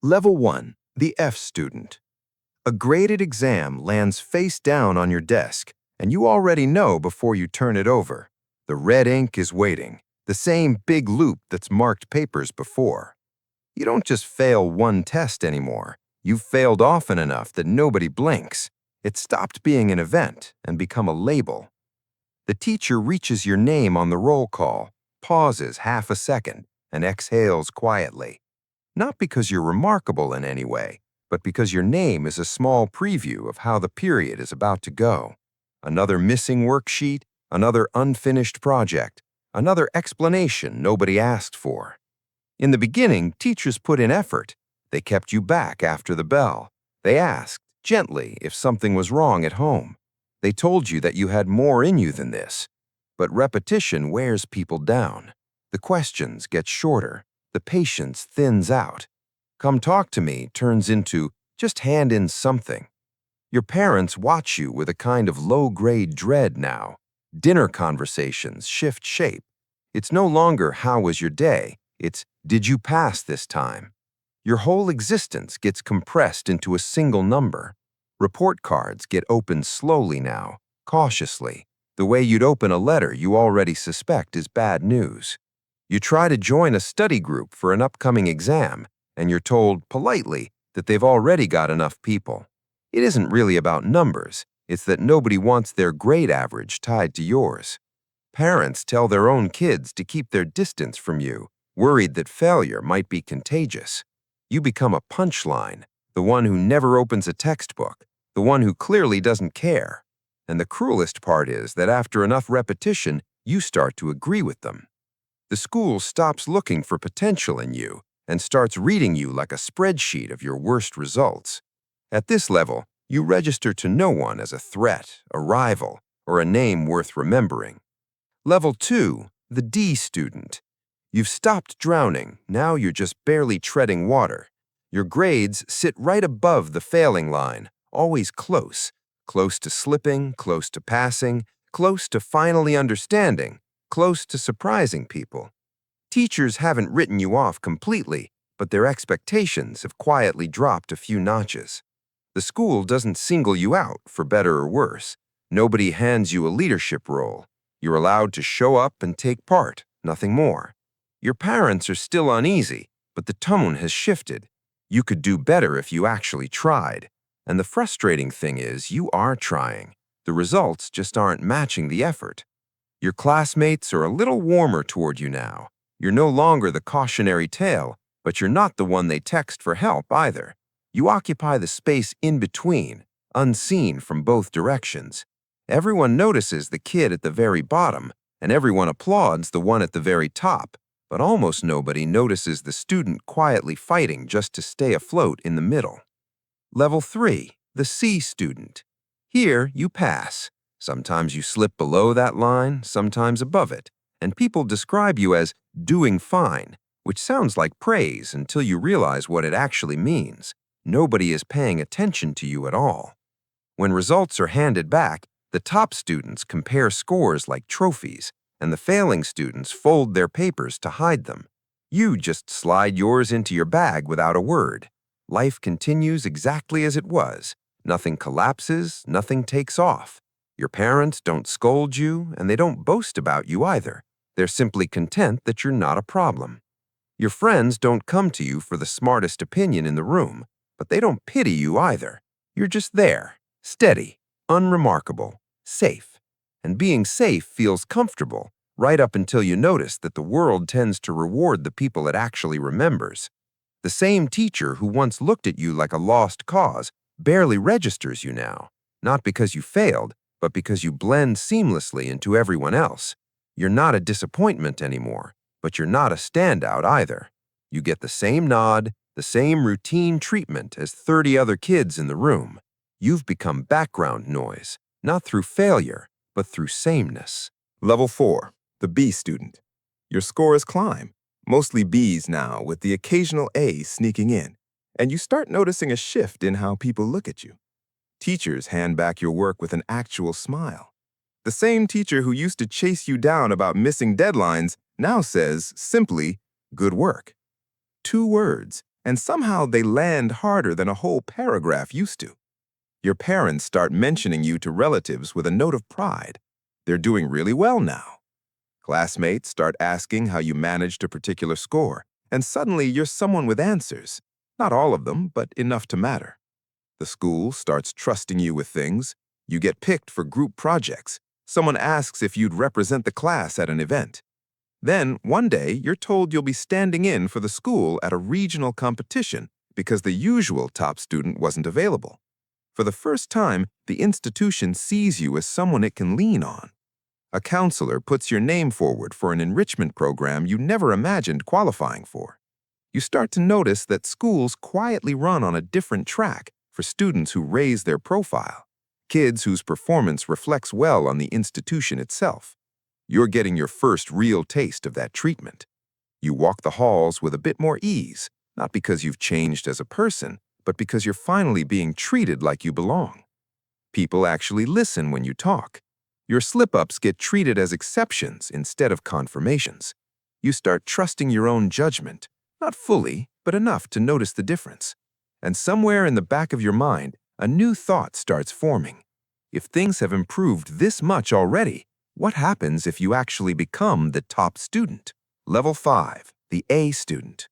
Level 1, the F student. A graded exam lands face down on your desk, and you already know before you turn it over. The red ink is waiting, the same big loop that's marked papers before. You don't just fail one test anymore. You've failed often enough that nobody blinks. It's stopped being an event and become a label. The teacher reaches your name on the roll call, pauses half a second, and exhales quietly. Not because you're remarkable in any way, but because your name is a small preview of how the period is about to go. Another missing worksheet, another unfinished project, another explanation nobody asked for. In the beginning, teachers put in effort. They kept you back after the bell. They asked, gently, if something was wrong at home. They told you that you had more in you than this. But repetition wears people down. The questions get shorter. The patience thins out. Come talk to me turns into just hand in something. Your parents watch you with a kind of low-grade dread now. Dinner conversations shift shape. It's no longer how was your day, it's did you pass this time? Your whole existence gets compressed into a single number. Report cards get opened slowly now, cautiously, the way you'd open a letter you already suspect is bad news. You try to join a study group for an upcoming exam, and you're told politely that they've already got enough people. It isn't really about numbers, it's that nobody wants their grade average tied to yours. Parents tell their own kids to keep their distance from you, worried that failure might be contagious. You become a punchline, the one who never opens a textbook, the one who clearly doesn't care. And the cruelest part is that after enough repetition, you start to agree with them. The school stops looking for potential in you and starts reading you like a spreadsheet of your worst results. At this level, you register to no one as a threat, a rival, or a name worth remembering. Level 2, the D student. You've stopped drowning, now you're just barely treading water. Your grades sit right above the failing line, always close. Close to slipping, close to passing, close to finally understanding, close to surprising people. Teachers haven't written you off completely, but their expectations have quietly dropped a few notches. The school doesn't single you out, for better or worse. Nobody hands you a leadership role. You're allowed to show up and take part, nothing more. Your parents are still uneasy, but the tone has shifted. You could do better if you actually tried. And the frustrating thing is, you are trying. The results just aren't matching the effort. Your classmates are a little warmer toward you now. You're no longer the cautionary tale, but you're not the one they text for help either. You occupy the space in between, unseen from both directions. Everyone notices the kid at the very bottom, and everyone applauds the one at the very top, but almost nobody notices the student quietly fighting just to stay afloat in the middle. Level 3, the C student. Here, you pass. Sometimes you slip below that line, sometimes above it, and people describe you as doing fine, which sounds like praise until you realize what it actually means. Nobody is paying attention to you at all. When results are handed back, the top students compare scores like trophies, and the failing students fold their papers to hide them. You just slide yours into your bag without a word. Life continues exactly as it was. Nothing collapses, nothing takes off. Your parents don't scold you, and they don't boast about you either. They're simply content that you're not a problem. Your friends don't come to you for the smartest opinion in the room, but they don't pity you either. You're just there, steady, unremarkable, safe. And being safe feels comfortable, right up until you notice that the world tends to reward the people it actually remembers. The same teacher who once looked at you like a lost cause barely registers you now, not because you failed, but because you blend seamlessly into everyone else. You're not a disappointment anymore, but you're not a standout either. You get the same nod, the same routine treatment as 30 other kids in the room. You've become background noise, not through failure, but through sameness. Level 4, the B student. Your scores climb, mostly Bs now, with the occasional A sneaking in, and you start noticing a shift in how people look at you. Teachers hand back your work with an actual smile. The same teacher who used to chase you down about missing deadlines now says, simply, good work. 2 words, And somehow they land harder than a whole paragraph used to. Your parents start mentioning you to relatives with a note of pride. They're doing really well now. Classmates start asking how you managed a particular score, and suddenly you're someone with answers. Not all of them, but enough to matter. The school starts trusting you with things. You get picked for group projects. Someone asks if you'd represent the class at an event. Then, one day, you're told you'll be standing in for the school at a regional competition because the usual top student wasn't available. For the first time, the institution sees you as someone it can lean on. A counselor puts your name forward for an enrichment program you never imagined qualifying for. You start to notice that schools quietly run on a different track for students who raise their profile, kids whose performance reflects well on the institution itself. You're getting your first real taste of that treatment. You walk the halls with a bit more ease, not because you've changed as a person, but because you're finally being treated like you belong. People actually listen when you talk. Your slip-ups get treated as exceptions instead of confirmations. You start trusting your own judgment, not fully, but enough to notice the difference. And somewhere in the back of your mind, a new thought starts forming. If things have improved this much already, what happens if you actually become the top student? Level 5, the A student.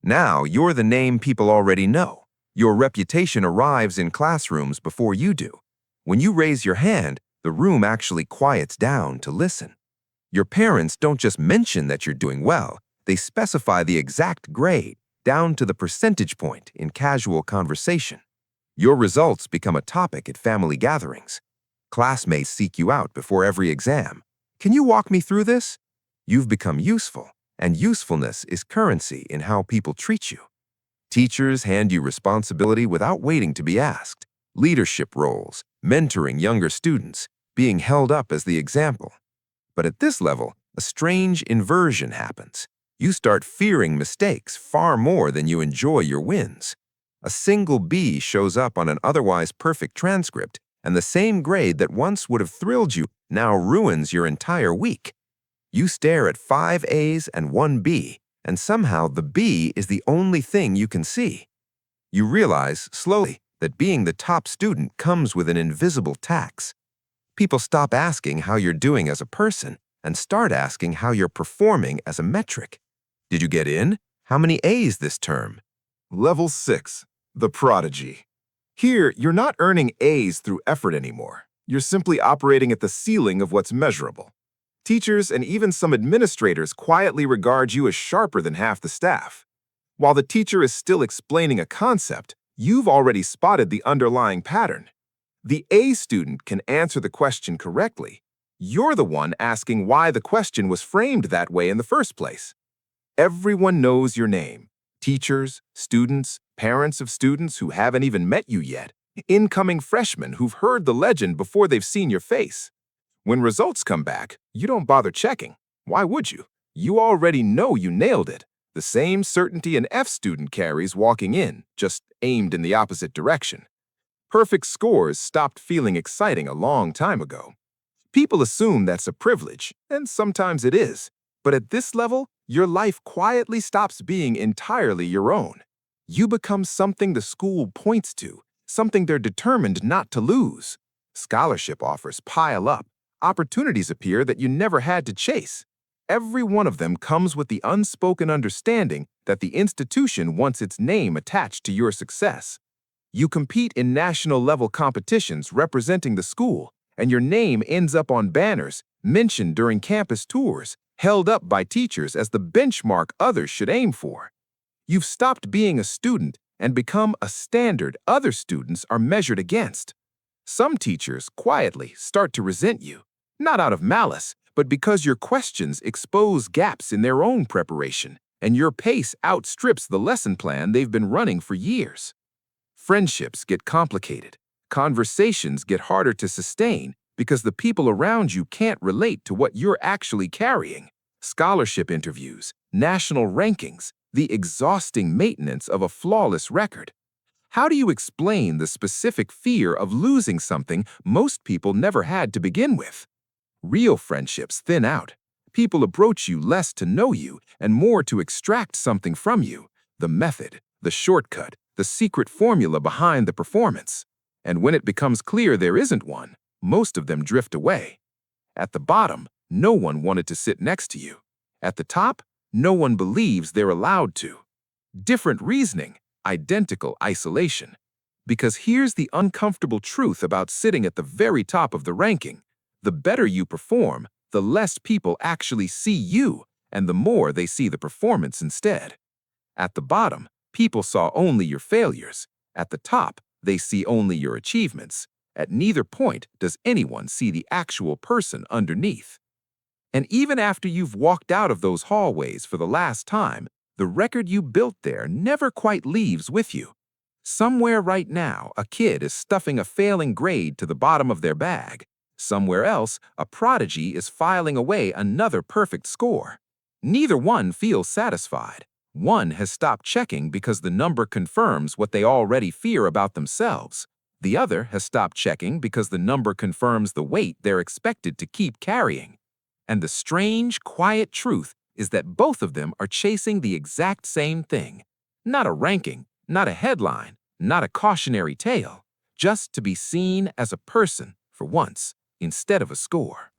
Now you're the name people already know. Your reputation arrives in classrooms before you do. When you raise your hand, the room actually quiets down to listen. Your parents don't just mention that you're doing well, they specify the exact grade, down to the percentage point in casual conversation. Your results become a topic at family gatherings. Classmates seek you out before every exam. Can you walk me through this? You've become useful, and usefulness is currency in how people treat you. Teachers hand you responsibility without waiting to be asked. Leadership roles, mentoring younger students, being held up as the example. But at this level, a strange inversion happens. You start fearing mistakes far more than you enjoy your wins. A single B shows up on an otherwise perfect transcript, and the same grade that once would have thrilled you now ruins your entire week. You stare at 5 A's and 1 B, and somehow the B is the only thing you can see. You realize, slowly, that being the top student comes with an invisible tax. People stop asking how you're doing as a person and start asking how you're performing as a metric. Did you get in? How many A's this term? Level 6, the Prodigy. Here, you're not earning A's through effort anymore. You're simply operating at the ceiling of what's measurable. Teachers and even some administrators quietly regard you as sharper than half the staff. While the teacher is still explaining a concept, you've already spotted the underlying pattern. The A student can answer the question correctly. You're the one asking why the question was framed that way in the first place. Everyone knows your name. Teachers, students, parents of students who haven't even met you yet, incoming freshmen who've heard the legend before they've seen your face. When results come back, you don't bother checking. Why would you? You already know you nailed it. The same certainty an F student carries walking in, just aimed in the opposite direction. Perfect scores stopped feeling exciting a long time ago. People assume that's a privilege, and sometimes it is. But at this level, your life quietly stops being entirely your own. You become something the school points to, something they're determined not to lose. Scholarship offers pile up. Opportunities appear that you never had to chase. Every one of them comes with the unspoken understanding that the institution wants its name attached to your success. You compete in national-level competitions representing the school, and your name ends up on banners, mentioned during campus tours, held up by teachers as the benchmark others should aim for. You've stopped being a student and become a standard other students are measured against. Some teachers quietly start to resent you, not out of malice, but because your questions expose gaps in their own preparation, and your pace outstrips the lesson plan they've been running for years. Friendships get complicated. Conversations get harder to sustain because the people around you can't relate to what you're actually carrying. Scholarship interviews, national rankings, the exhausting maintenance of a flawless record. How do you explain the specific fear of losing something most people never had to begin with? Real friendships thin out. People approach you less to know you and more to extract something from you, the method the shortcut, the secret formula behind the performance. And when it becomes clear there isn't one, most of them drift away. At the bottom, no one wanted to sit next to you. At the top, no one believes they're allowed to. Different reasoning, identical isolation. Because here's the uncomfortable truth about sitting at the very top of the ranking. The better you perform, the less people actually see you, and the more they see the performance instead. At the bottom, people saw only your failures. At the top, they see only your achievements. At neither point does anyone see the actual person underneath. And even after you've walked out of those hallways for the last time, the record you built there never quite leaves with you. Somewhere right now, a kid is stuffing a failing grade to the bottom of their bag. Somewhere else, a prodigy is filing away another perfect score. Neither one feels satisfied. One has stopped checking because the number confirms what they already fear about themselves. The other has stopped checking because the number confirms the weight they're expected to keep carrying. And the strange, quiet truth is that both of them are chasing the exact same thing. Not a ranking, not a headline, not a cautionary tale. Just to be seen as a person, for once, instead of a score.